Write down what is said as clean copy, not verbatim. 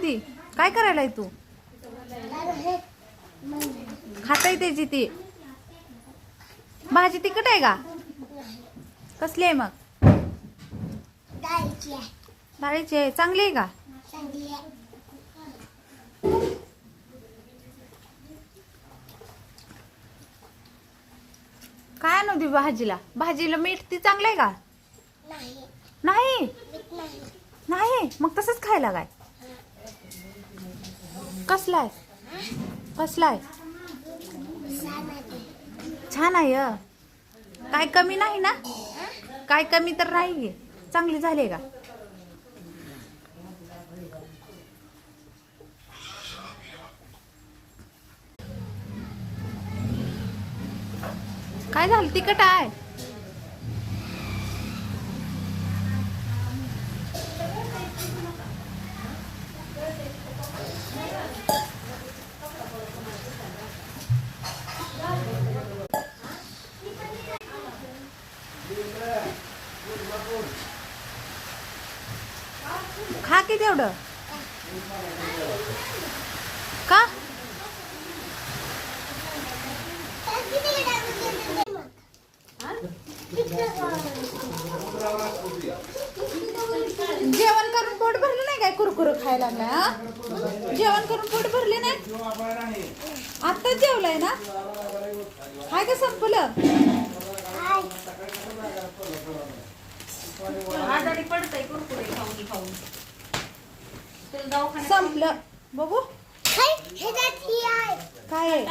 ती काय करायलाय तू? खाताय त्याची ती भाजी तिखट आहे का? कसली आहे मग? डाळीची आहे. चांगली आहे का? काय आणू दे भाजीला? भाजीला मीठ ती चांगलं आहे का? नाही नाही मग तसंच खायला काय? कसलाय कसलाय? छान आहे. काय कमी नाही ना? काय कमी तर नाही? चांगली झाली का? काय झालं? तिखट आहे. खा की तेवढं. का? जेवण करून पोट भरलं नाही काय? कुरकुर खायला लागलाय. जेवण करून पोट भरले नाही? आत्ताच जेवलाय ना? हाय का संपलं? संपलं. बघू काय आहे?